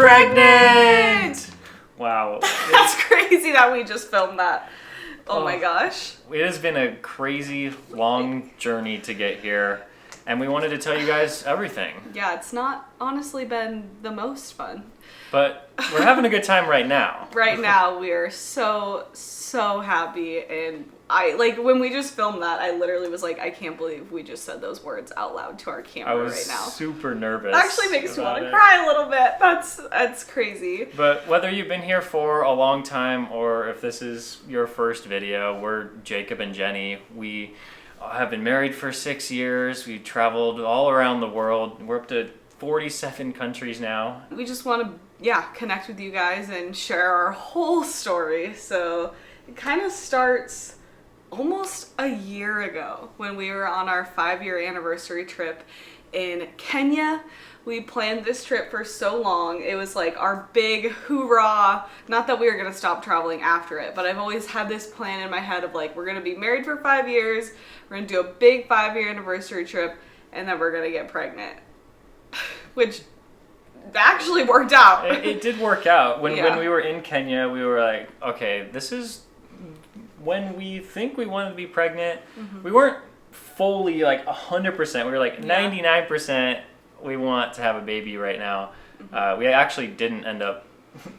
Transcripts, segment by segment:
pregnant! Wow. That's crazy that we just filmed that. Oh my gosh. It has been a crazy, long journey to get here. And we wanted to tell you guys everything. Yeah, it's not honestly been the most fun. But we're having a good time right now. Right now, we are so happy. And when we just filmed that, I literally was like, I can't believe we just said those words out loud to our camera right now. I was super nervous. It actually makes me want to cry a little bit. That's crazy. But whether you've been here for a long time or if this is your first video, we're Jacob and Jenny. We have been married for 6 years. We've traveled all around the world. We're up to 47 countries now. We just want to, connect with you guys and share our whole story. So it kind of starts almost a year ago when we were on our 5-year anniversary trip in Kenya. We planned this trip for so long. It was like our big hoorah. Not that we were going to stop traveling after it, but I've always had this plan in my head of like, we're going to be married for 5 years. We're going to do a big 5-year anniversary trip, and then we're going to get pregnant. Which actually worked out. It did work out. When we were in Kenya, we were like, okay, this is when we think we wanted to be pregnant. Mm-hmm. We weren't fully like 100%. We were like 99% we want to have a baby right now. Mm-hmm. We actually didn't end up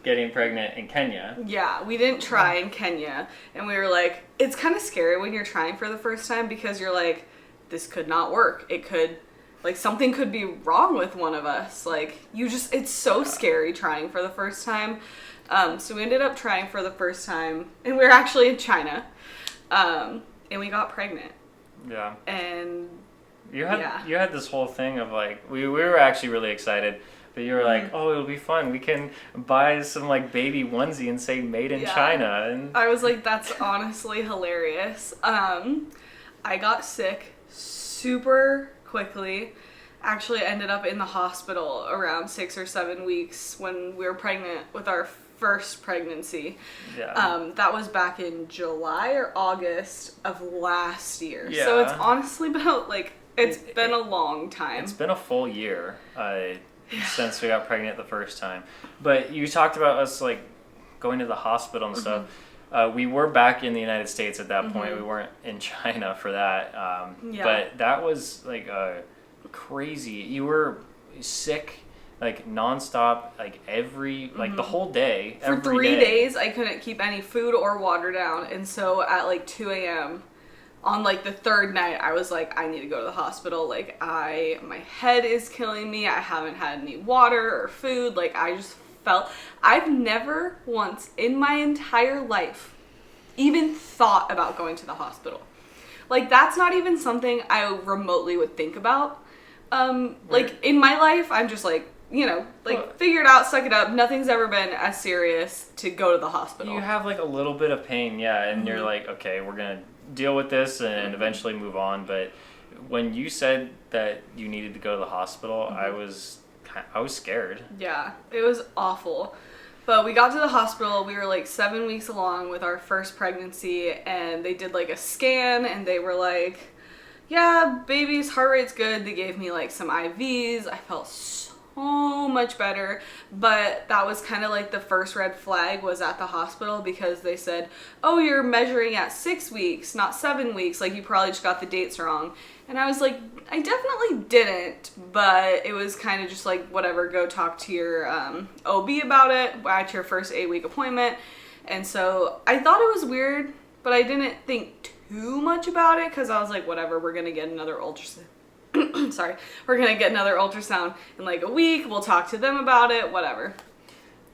getting pregnant in Kenya. Yeah, we didn't try in Kenya. And we were like, it's kind of scary when you're trying for the first time because you're like, this could not work. It could... like, something could be wrong with one of us. Like, it's so scary trying for the first time. So we ended up trying for the first time, and we were actually in China, and we got pregnant. Yeah. And you had this whole thing of, like, we were actually really excited, but you were like, oh, it'll be fun. We can buy some, like, baby onesie and say made in China. And I was like, that's honestly hilarious. I got sick super quickly. Actually ended up in the hospital around 6 or 7 weeks when we were pregnant with our first pregnancy. Yeah. That was back in July or August of last year. Yeah. So it's honestly about it's been a long time. It's been a full year since we got pregnant the first time. But you talked about us like going to the hospital and stuff. We were back in the United States at that point. We weren't in China for that. But that was like crazy. You were sick like nonstop, like like the whole day. For 3 days, I couldn't keep any food or water down. And so at like 2 a.m. on like the third night, I was like, I need to go to the hospital. Like my head is killing me. I haven't had any water or food. Like I just I've never once in my entire life even thought about going to the hospital. Like that's not even something I remotely would think about. Like in my life, I'm just like, figure it out, suck it up. Nothing's ever been as serious to go to the hospital. You have like a little bit of pain, and you're like, okay, we're going to deal with this and eventually move on. But when you said that you needed to go to the hospital, I was scared. Yeah, it was awful. But we got to the hospital. We were like 7 weeks along with our first pregnancy, and they did like a scan, and they were like, yeah, baby's heart rate's good. They gave me like some IVs. I felt so much better. But that was kind of like the first red flag was at the hospital because they said, oh, you're measuring at 6 weeks, not 7 weeks. Like you probably just got the dates wrong. And I was like, I definitely didn't, but it was kind of just like, whatever, go talk to your OB about it at your first 8-week appointment. And so I thought it was weird, but I didn't think too much about it because I was like, whatever, we're going to get another ultrasound. Sorry. We're going to get another ultrasound in like a week. We'll talk to them about it, whatever.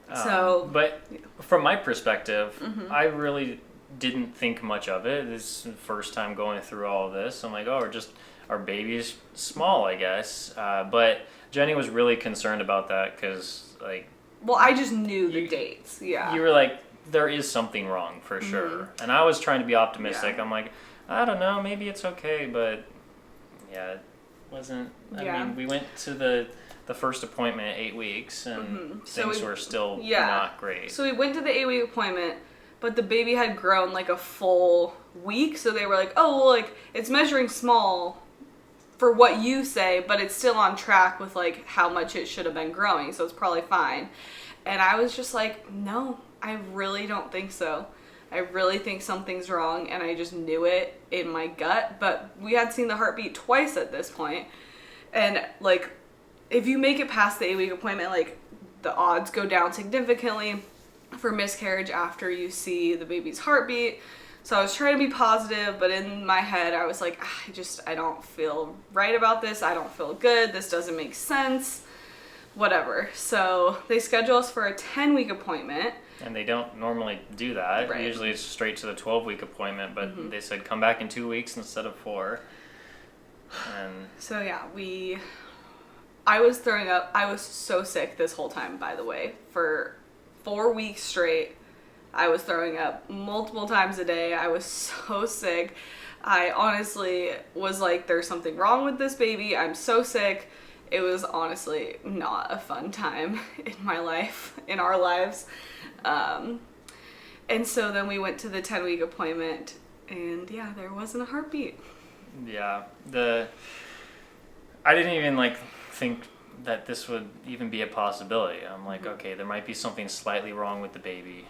But from my perspective, I really didn't think much of it. This is the first time going through all of this. I'm like, oh, our baby's small, I guess. But Jenny was really concerned about that because, like... Well, I just knew the dates, yeah. You were like, there is something wrong for sure. And I was trying to be optimistic. Yeah. I'm like, I don't know, maybe it's okay, but yeah, it wasn't. I mean, we went to the first appointment at 8 weeks, and things were still not great. So we went to the 8-week appointment, but the baby had grown like a full week, so they were like, oh, well, like, it's measuring small, for what you say, but it's still on track with like how much it should have been growing, so it's probably fine. And I was just like, no, I really don't think so. I really think something's wrong, and I just knew it in my gut. But we had seen the heartbeat twice at this point, and like, if you make it past the 8-week appointment, like, the odds go down significantly for miscarriage after you see the baby's heartbeat. So I was trying to be positive, but in my head I was like, I don't feel right about this. I don't feel good. This doesn't make sense. Whatever. So they schedule us for a 10-week appointment. And they don't normally do that. Right. Usually it's straight to the 12-week appointment, but they said come back in 2 weeks instead of 4. And so yeah, I was throwing up. I was so sick this whole time, by the way. For 4 weeks straight, I was throwing up multiple times a day. I was so sick. I honestly was like, there's something wrong with this baby. I'm so sick. It was honestly not a fun time in my life, in our lives. And so then we went to the 10-week appointment, and yeah, there wasn't a heartbeat. Yeah, I didn't even like think that this would even be a possibility. I'm like, okay, there might be something slightly wrong with the baby.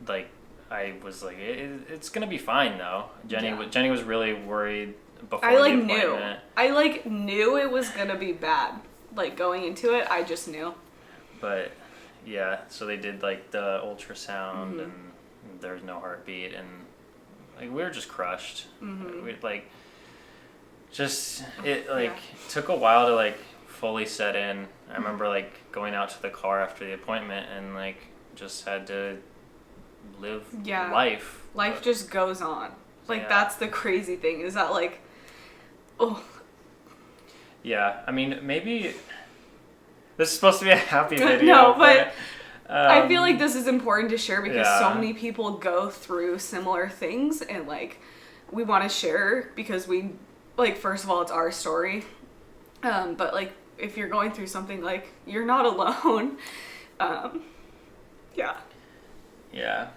Like, I was like, it's gonna be fine though. Jenny was really worried before the appointment. I knew it was gonna be bad. Like, going into it, I just knew. But yeah, so they did like the ultrasound, and there's no heartbeat, and like we were just crushed. We like just took a while to like fully set in. I remember like going out to the car after the appointment and like just had to live life. Life just goes on. Like, that's the crazy thing, is that like, oh. Yeah, I mean, maybe this is supposed to be a happy video. No, but I feel like this is important to share because so many people go through similar things, and like, we want to share because we, like, first of all, it's our story. But like, if you're going through something, like, you're not alone. Yeah. Yeah.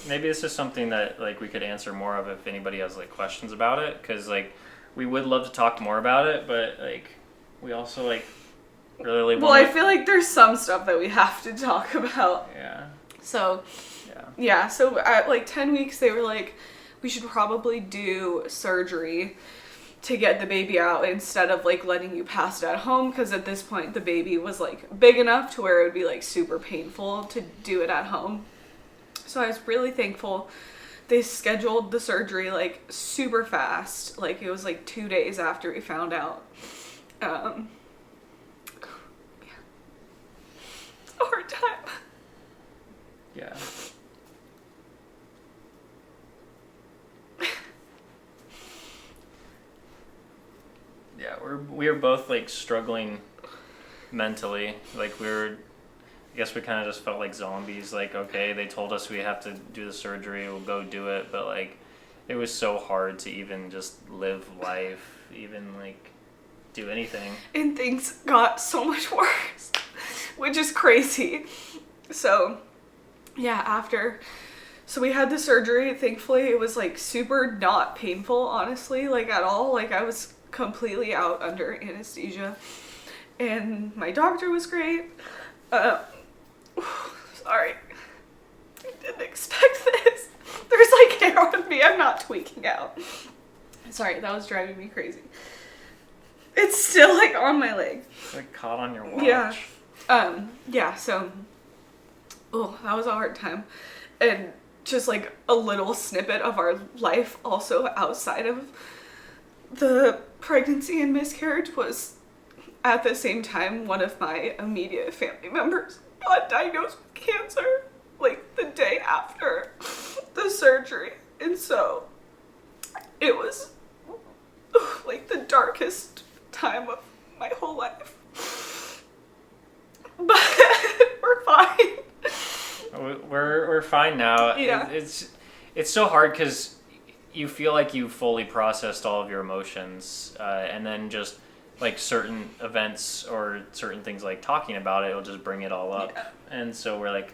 Maybe this is something that like we could answer more of if anybody has like questions about it, because like we would love to talk more about it, but like we also like really well, I feel like there's some stuff that we have to talk about. Yeah. So yeah, so at like 10 weeks they were like, we should probably do surgery to get the baby out instead of like letting you pass it at home, because at this point the baby was like big enough to where it would be like super painful to do it at home. So I was really thankful they scheduled the surgery like super fast. Like, it was like 2 days after we found out. Yeah. It's a hard time. Yeah. Yeah, we were both like struggling mentally. Like, I guess we kind of just felt like zombies. Like, okay, they told us we have to do the surgery, we'll go do it, but like, it was so hard to even just live life, even like do anything. And things got so much worse, which is crazy. So yeah, so we had the surgery. Thankfully it was like super not painful, honestly, like at all. Like, I was completely out under anesthesia, and my doctor was great. Sorry, I didn't expect this. There's like hair on me. I'm not tweaking out. Sorry, that was driving me crazy. It's still like on my leg. It's like caught on your watch. Yeah, so that was a hard time. And just like a little snippet of our life also outside of the pregnancy and miscarriage was, at the same time, one of my immediate family members got diagnosed with cancer like the day after the surgery. And so it was like the darkest time of my whole life. But we're fine. We're fine now. Yeah. It's so hard because you feel like you fully processed all of your emotions, and then just like certain events or certain things, like talking about it, it'll just bring it all up. Yeah. And so we're like,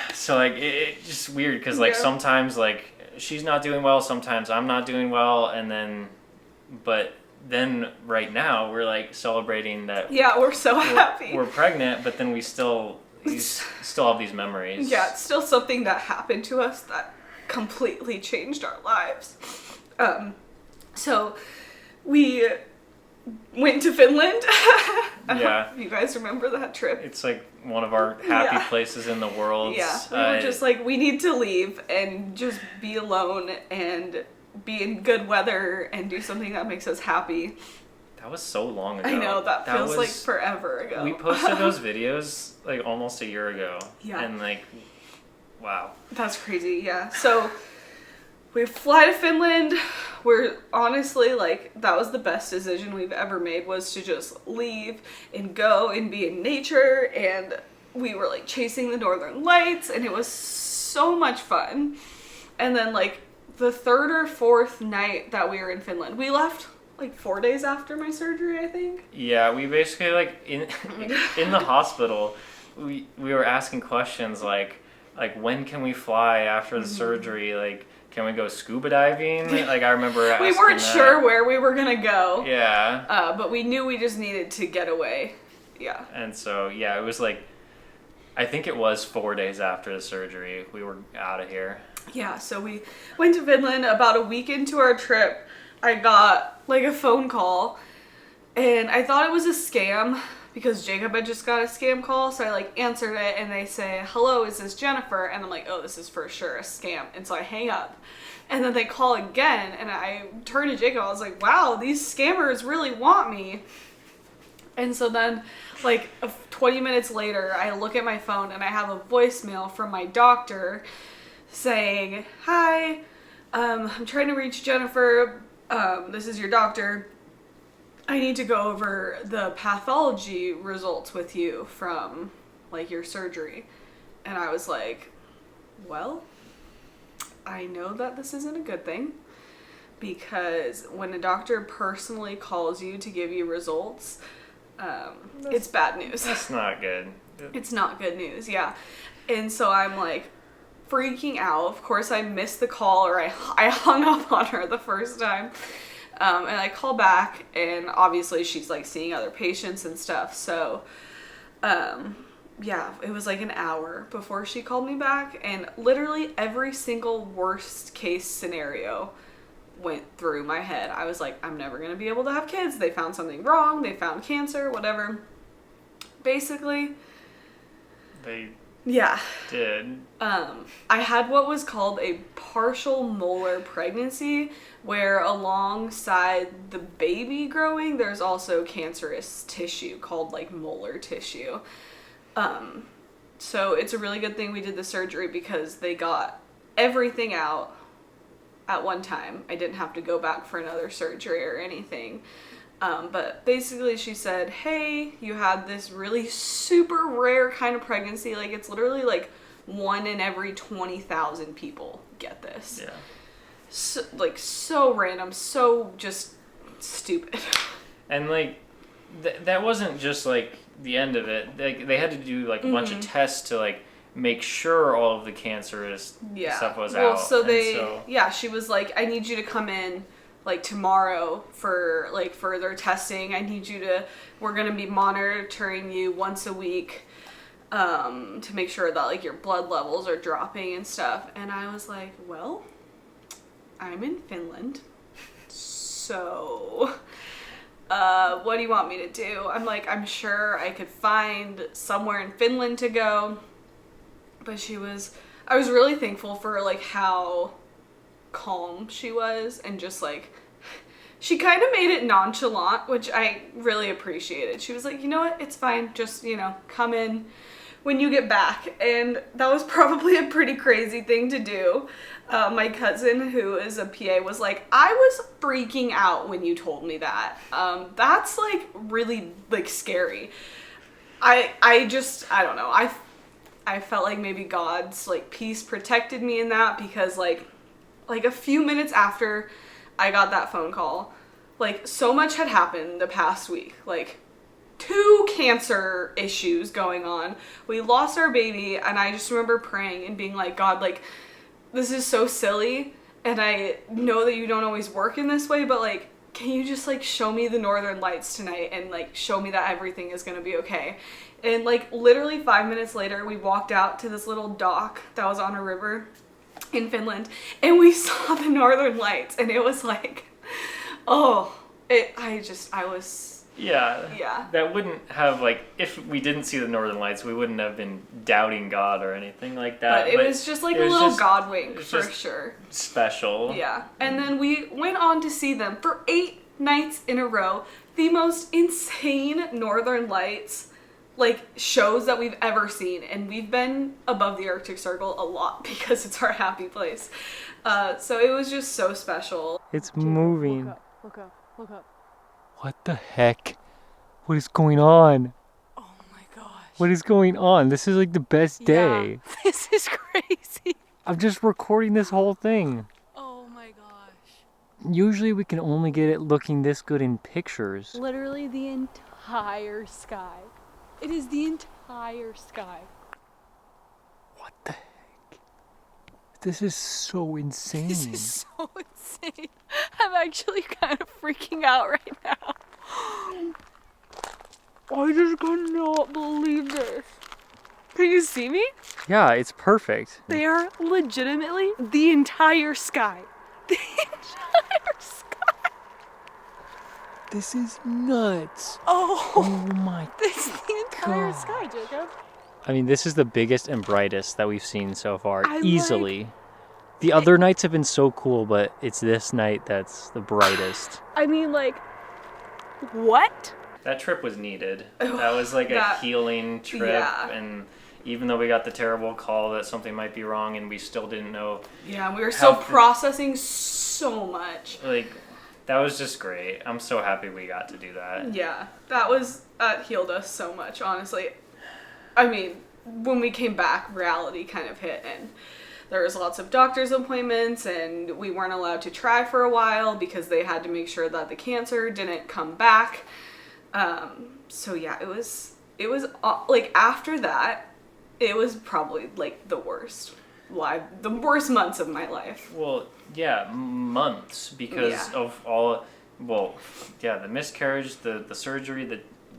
it's just weird because like sometimes like she's not doing well, sometimes I'm not doing well, and then but then right now we're like celebrating that. Yeah, we're so happy. We're pregnant, but then we still have these memories. Yeah, it's still something that happened to us that completely changed our lives. So we went to Finland. Yeah. You guys remember that trip? It's like one of our happy places in the world. Yeah, we were just like, we need to leave and just be alone and be in good weather and do something that makes us happy. That was so long ago. I know, that feels like forever ago. We posted those videos like almost a year ago. Yeah. And like, wow. That's crazy, yeah. So we fly to Finland. We're honestly like, that was the best decision we've ever made, was to just leave and go and be in nature. And we were like chasing the northern lights, and it was so much fun. And then like the third or fourth night that we were in Finland, we left like 4 days after my surgery, I think. Yeah, we basically like in the hospital, we were asking questions like when can we fly after the surgery? Like, can we go scuba diving? Like, I remember asking we weren't that. sure where we were gonna go. Yeah. But we knew we just needed to get away. Yeah. And so yeah, it was like, I think it was 4 days after the surgery we were out of here. Yeah, so we went to Finland. About a week into our trip, I got like a phone call, and I thought it was a scam because Jacob had just got a scam call. So I like answered it, and they say, "Hello, is this Jennifer?" And I'm like, "Oh, this is for sure a scam." And so I hang up, and then they call again, and I turn to Jacob. I was like, "Wow, these scammers really want me." And so then like 20 minutes later, I look at my phone and I have a voicemail from my doctor saying, "Hi, I'm trying to reach Jennifer. This is your doctor. I need to go over the pathology results with you from like your surgery." And I was like, well, I know that this isn't a good thing, because when a doctor personally calls you to give you results, it's bad news. That's not good. It's not good news, yeah. And so I'm like freaking out. Of course, I missed the call, or I hung up on her the first time. And I call back, and obviously she's like seeing other patients and stuff. So, yeah, it was like an hour before she called me back, and literally every single worst case scenario went through my head. I was like, I'm never going to be able to have kids. They found something wrong. They found cancer, whatever. Basically, yeah, did. I had what was called a partial molar pregnancy, where alongside the baby growing, there's also cancerous tissue called like molar tissue. So it's a really good thing we did the surgery, because they got everything out at one time. I didn't have to go back for another surgery or anything. But basically she said, "Hey, you had this really super rare kind of pregnancy. Like, it's literally like 1 in every 20,000 people get this." Yeah. So, like, so random, so just stupid. And like, that wasn't just like the end of it. They had to do like a bunch of tests to like make sure all of the cancerous stuff was out. So she was like, "I need you to come in like tomorrow for like further testing. We're gonna be monitoring you once a week to make sure that like your blood levels are dropping and stuff." And I was like, well, I'm in Finland, so what do you want me to do? I'm like, I'm sure I could find somewhere in Finland to go. But I was really thankful for like how calm she was, and just like, she kind of made it nonchalant, which I really appreciated. She was like, "You know what, it's fine, just, come in when you get back." And that was probably a pretty crazy thing to do. My cousin, who is a PA, was like, "I was freaking out when you told me that. That's like really like scary." I don't know. I felt like maybe God's like peace protected me in that, because like a few minutes after I got that phone call, like so much had happened the past week. Like 2 cancer issues going on. We lost our baby, and I just remember praying and being like, "God, like, this is so silly, and I know that you don't always work in this way, but like, can you just like show me the northern lights tonight and like show me that everything is gonna be okay? And like literally 5 minutes later, we walked out to this little dock that was on a river in Finland, and we saw the northern lights, and it was like, oh, I was. Yeah. That wouldn't have, like, if we didn't see the northern lights, we wouldn't have been doubting God or anything like that. But it was just like a little God wink for sure. Special. Yeah. And then we went on to see them for 8 nights in a row. The most insane northern lights like shows that we've ever seen, and we've been above the Arctic Circle a lot because it's our happy place. So it was just so special. It's moving. Look up. What the heck? What is going on? Oh my gosh. What is going on? This is like the best day. Yeah, this is crazy. I'm just recording this whole thing. Oh my gosh. Usually we can only get it looking this good in pictures. Literally the entire sky. It is the entire sky. What the heck? This is so insane. This is so insane. I'm actually kind of freaking out right now. I just cannot believe this. Can you see me? Yeah, it's perfect. They are legitimately the entire sky. The entire sky. This is nuts. Oh My this is the entire God. sky, Jacob. I mean, this is the biggest and brightest that we've seen so far, I'm easily. The other nights have been so cool, but it's this night that's the brightest. I mean, like, what? That trip was needed. That was like a healing trip, yeah. and even though we got the terrible call that something might be wrong and we still didn't know. Yeah, we were still processing so much. Like, that was just great. I'm so happy we got to do that. Yeah, that healed us so much, honestly. I mean, when we came back, reality kind of hit, and there was lots of doctor's appointments, and we weren't allowed to try for a while because they had to make sure that the cancer didn't come back. So yeah, it was like after that, it was probably like the worst months of my life. Well, yeah, months because of all. Well, yeah, the miscarriage, the surgery,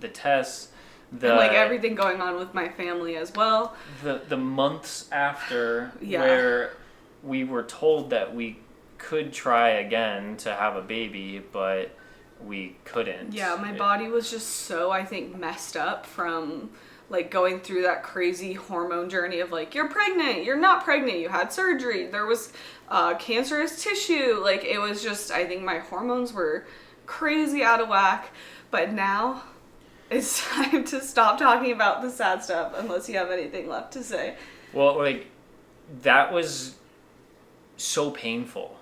the tests. And like everything going on with my family as well. The months after where we were told that we could try again to have a baby, but we couldn't. Yeah, my body was just so, I think, messed up from like going through that crazy hormone journey of like, you're pregnant, you're not pregnant, you had surgery, there was cancerous tissue. Like, it was just, I think my hormones were crazy out of whack. But now it's time to stop talking about the sad stuff unless you have anything left to say. Well, like, that was so painful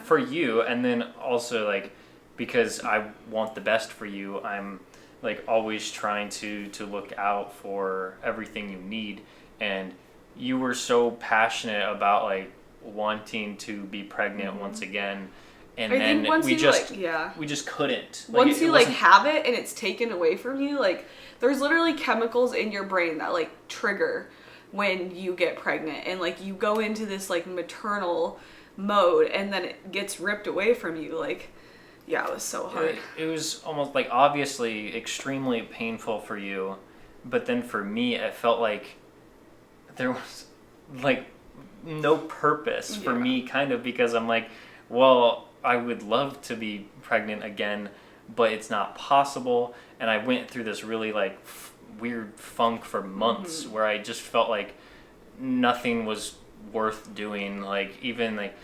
for you, and then also like because I want the best for you, I'm like always trying to look out for everything you need, and you were so passionate about like wanting to be pregnant once again, and then we just couldn't. Like, once you like have it and it's taken away from you, like there's literally chemicals in your brain that like trigger when you get pregnant, and like you go into this like maternal mode and then it gets ripped away from you. Like, yeah, it was so hard. It was almost like obviously extremely painful for you, but then for me it felt like there was like no purpose for me, kind of, because I'm like, well, I would love to be pregnant again, but it's not possible. And I went through this really like weird funk for months where I just felt like nothing was worth doing. Like, even like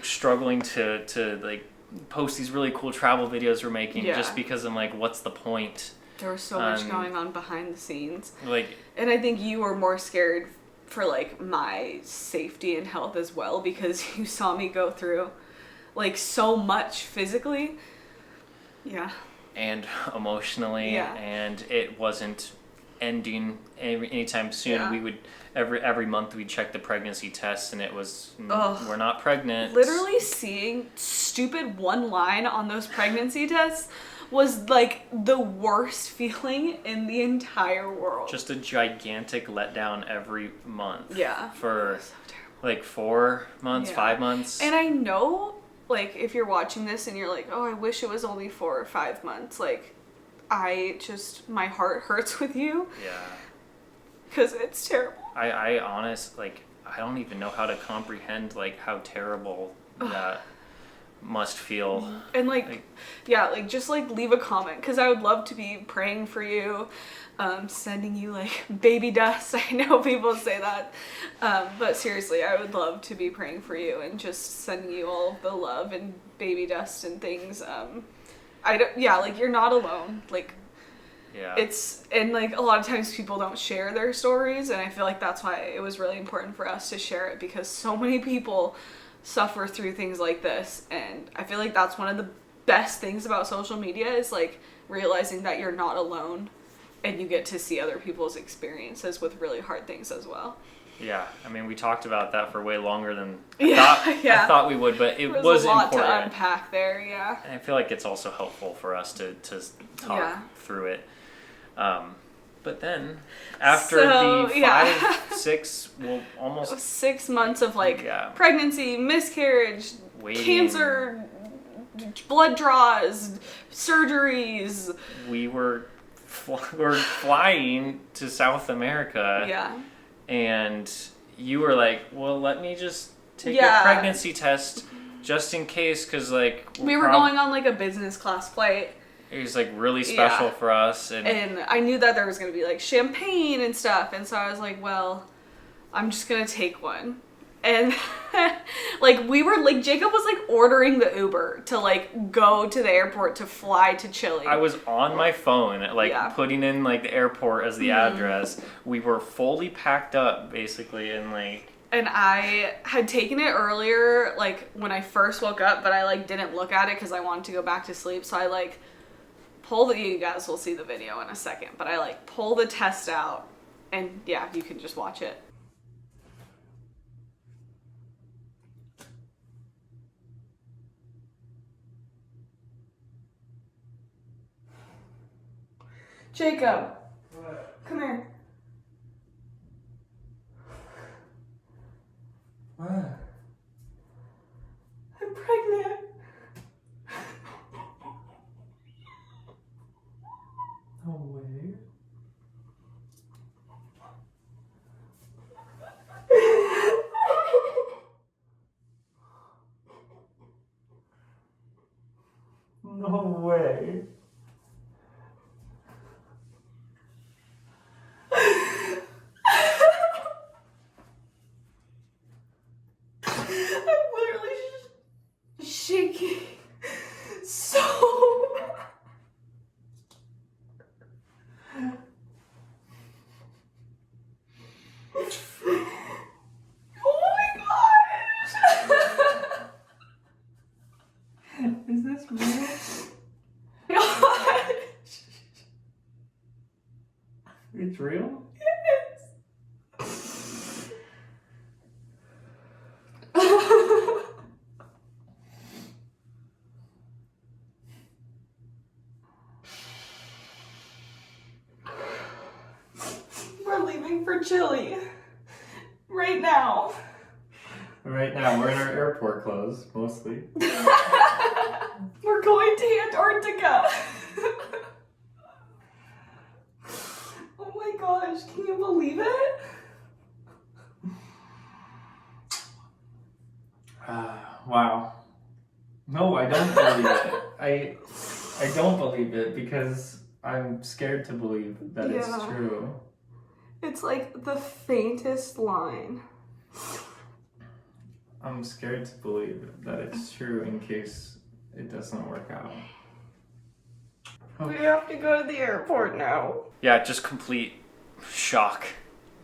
struggling to like post these really cool travel videos we're making just because I'm like, what's the point? There was so much going on behind the scenes. Like, and I think you were more scared for like my safety and health as well, because you saw me go through like so much physically. Yeah. And emotionally, and it wasn't ending anytime soon. Yeah. We would every month we'd check the pregnancy test, and it was we're not pregnant. Literally seeing stupid one line on those pregnancy tests was like the worst feeling in the entire world. Just a gigantic letdown every month. Yeah. For so like 4 months, 5 months. And I know like, if you're watching this and you're like, oh, I wish it was only 4 or 5 months, like, my heart hurts with you. Yeah. Because it's terrible. I don't even know how to comprehend, like, how terrible that must feel. And, like, yeah, like, just, like, leave a comment, because I would love to be praying for you, sending you, like, baby dust. I know people say that, but seriously, I would love to be praying for you and just sending you all the love and baby dust and things. Like, you're not alone. Like, yeah. And like, a lot of times people don't share their stories, and I feel like that's why it was really important for us to share it, because so many people suffer through things like this, and I feel like that's one of the best things about social media is, like, realizing that you're not alone, and you get to see other people's experiences with really hard things as well. Yeah, I mean, we talked about that for way longer than I thought we would, but it was a lot important to unpack there. Yeah, and I feel like it's also helpful for us to talk through it. But then, after the 6 months of, like, pregnancy, miscarriage, waiting, cancer, blood draws, surgeries. We were flying to South America. Yeah. And you were like, well, let me just take a pregnancy test just in case, because, like, we were going on, like, a business class flight. It was, like, really special for us. And I knew that there was going to be, like, champagne and stuff. And so I was like, well, I'm just going to take one. And, like, we were, like, Jacob was, like, ordering the Uber to, like, go to the airport to fly to Chile. I was on my phone, like, putting in, like, the airport as the address. We were fully packed up, basically, and, like... And I had taken it earlier, like, when I first woke up, but I, like, didn't look at it because I wanted to go back to sleep. So I, like, you guys will see the video in a second, but I, like, pull the test out, and, yeah, you can just watch it. Jacob. What? Come here. What? I'm pregnant. No way. No way. I'm literally shaking so oh my gosh. Is this real? Gosh. It's real? We're leaving for Chile. Right now. Right now, we're in our airport clothes, mostly. We're going to Antarctica. Oh my gosh, can you believe it? Wow. No, I don't believe it. I don't believe it because I'm scared to believe that it's true. It's like the faintest line. I'm scared to believe that it's true in case it doesn't work out. We have to go to the airport now. Yeah, just complete shock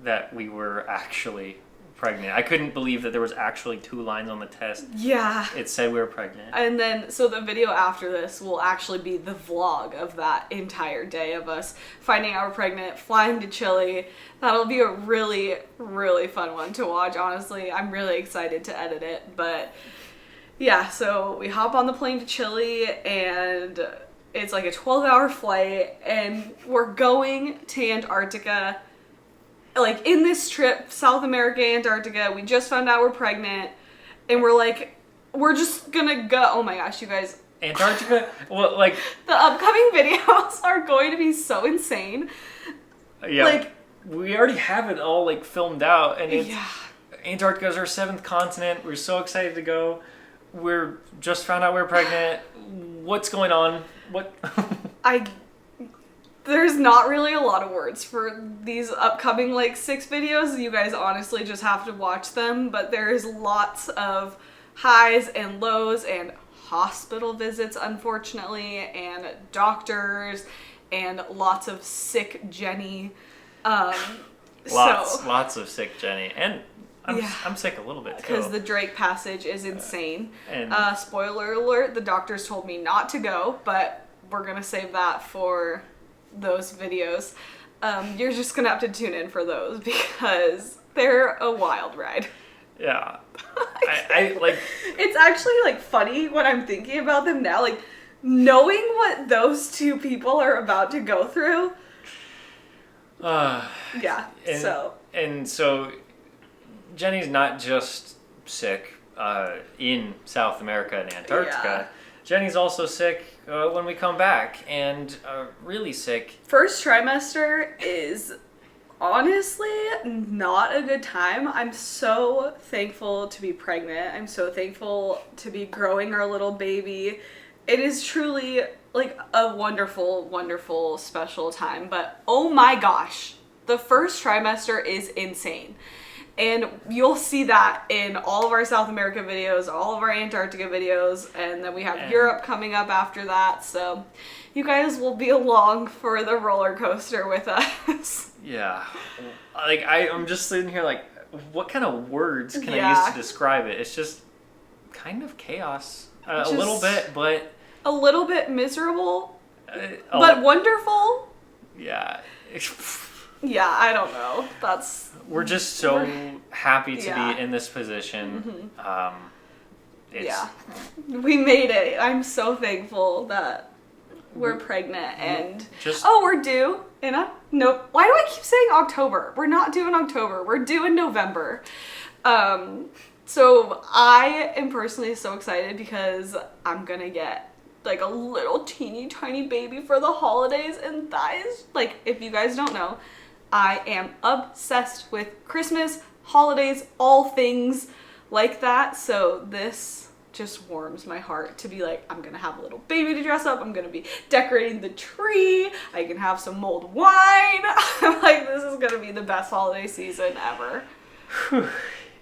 that we were actually pregnant. I couldn't believe that there was actually 2 lines on the test. Yeah. It said we were pregnant. And then, so the video after this will actually be the vlog of that entire day of us finding out we're pregnant, flying to Chile. That'll be a really, really fun one to watch, honestly. I'm really excited to edit it. But yeah, so we hop on the plane to Chile, and it's like a 12-hour flight, and we're going to Antarctica. Like, in this trip, South America, Antarctica, we just found out we're pregnant, and we're like, we're just gonna go. Oh my gosh, you guys. Antarctica? Well, like... The upcoming videos are going to be so insane. Yeah, like, we already have it all, like, filmed out, and it's... Yeah. Antarctica is our 7th continent. We're so excited to go. We're just found out we're pregnant. What's going on? What? There's not really a lot of words for these upcoming, like, 6 videos. You guys honestly just have to watch them, but there's lots of highs and lows and hospital visits, unfortunately, and doctors, and lots of sick Jenny. Lots of sick Jenny. And Yeah. I'm sick a little bit, too. Because the Drake passage is insane. And Spoiler alert, the doctors told me not to go, but we're going to save that for those videos. You're just going to have to tune in for those because they're a wild ride. yeah. I like... It's actually, like, funny when I'm thinking about them now. Like, knowing what those two people are about to go through. Yeah, And so... Jenny's not just sick in South America and Antarctica. Yeah. Jenny's also sick when we come back, and really sick. First trimester is honestly not a good time. I'm so thankful to be pregnant. I'm so thankful to be growing our little baby. It is truly like a wonderful, wonderful, special time. But oh my gosh, the first trimester is insane. And you'll see that in all of our South America videos, all of our Antarctica videos, and then we have Europe coming up after that. So you guys will be along for the roller coaster with us. Yeah. Like, I'm just sitting here like, what kind of words can I use to describe it? It's just kind of chaos. A little bit, but... A little bit miserable, but wonderful. Yeah. Yeah, I don't know. We're just so happy to be in this position. Mm-hmm. We made it. I'm so thankful that we're pregnant and we're due in nope. Why do I keep saying October? We're not due in October. We're due in November. So I am personally so excited because I'm gonna get like a little teeny tiny baby for the holidays, and that is like, if you guys don't know, I am obsessed with Christmas, holidays, all things like that. So this just warms my heart to be like, I'm gonna have a little baby to dress up. I'm gonna be decorating the tree. I can have some mulled wine. I'm like, this is gonna be the best holiday season ever.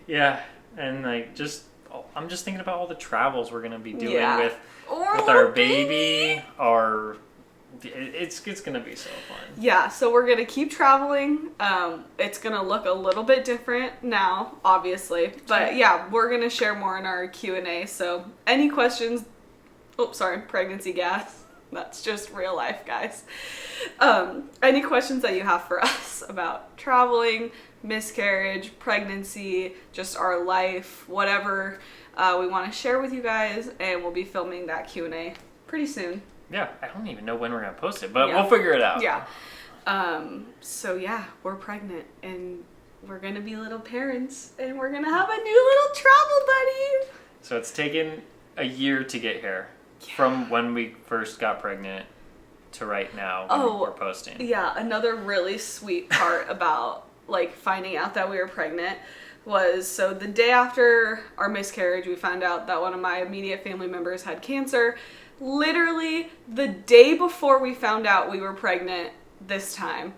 Yeah, and like I'm just thinking about all the travels we're gonna be doing with our baby. It's gonna be so fun. Yeah, so we're gonna keep traveling. It's gonna look a little bit different now, obviously, but yeah, we're gonna share more in our Q&A. So any questions? Pregnancy gas. That's just real life, guys. Any questions that you have for us about traveling, miscarriage, pregnancy, just our life, whatever we want to share with you guys, and we'll be filming that Q&A pretty soon. Yeah, I don't even know when we're gonna post it, but we'll figure it out. Yeah. So yeah, we're pregnant and we're gonna be little parents and we're gonna have a new little travel buddy. So it's taken a year to get here, from when we first got pregnant to right now when we're posting. Yeah, another really sweet part about like finding out that we were pregnant was, so the day after our miscarriage, we found out that one of my immediate family members had cancer. Literally the day before we found out we were pregnant this time,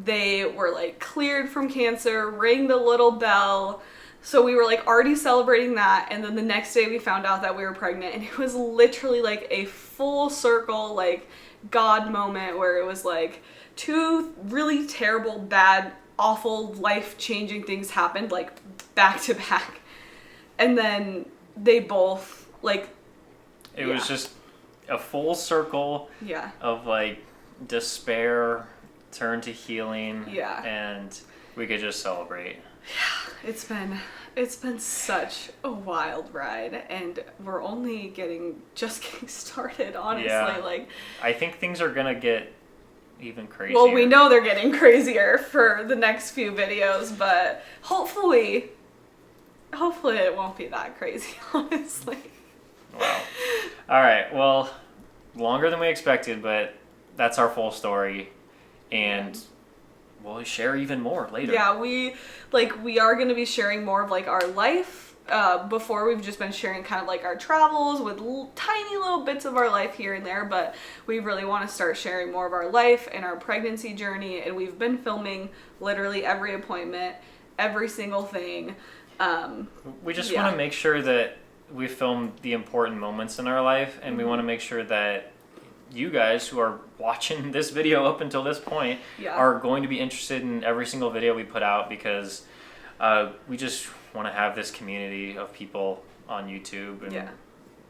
they were like cleared from cancer, rang the little bell. So we were like already celebrating that, and then the next day we found out that we were pregnant, and it was literally like a full circle like God moment where it was like two really terrible, bad, awful, life-changing things happened like back to back, and then they both like it was just a full circle of like despair turned to healing, and we could just celebrate. It's been such a wild ride, and we're only just getting started, honestly. Like, I think things are gonna get even crazier. Well, we know they're getting crazier for the next few videos, but hopefully hopefully it won't be that crazy, honestly. Wow. All right. Well, longer than we expected, but that's our full story, and we'll share even more later. Yeah, we are going to be sharing more of like our life. Before we've just been sharing kind of like our travels with tiny little bits of our life here and there, but we really want to start sharing more of our life and our pregnancy journey, and we've been filming literally every appointment, every single thing. We just want to make sure that we film the important moments in our life, and we want to make sure that you guys who are watching this video up until this point are going to be interested in every single video we put out, because we just want to have this community of people on YouTube and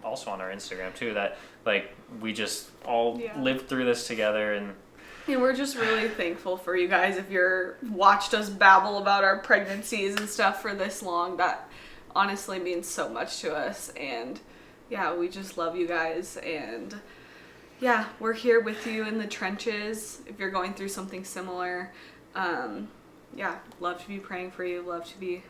also on our Instagram too, that like we just all lived through this together, and we're just really thankful for you guys. If you're watched us babble about our pregnancies and stuff for this long, that honestly means so much to us. And yeah, we just love you guys, and yeah, we're here with you in the trenches if you're going through something similar. Love to be praying for you, love to be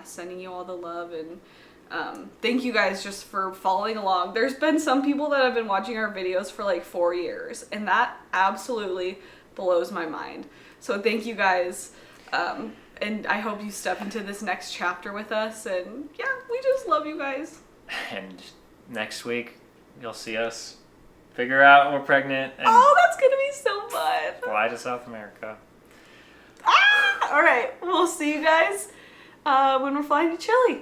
sending you all the love, and thank you guys just for following along. There's been some people that have been watching our videos for like 4 years, and that absolutely blows my mind. So thank you guys, and I hope you step into this next chapter with us, and we just love you guys. And next week you'll see us figure out we're pregnant and that's gonna be so fun. fly to South America. All right, we'll see you guys when we're flying to Chile.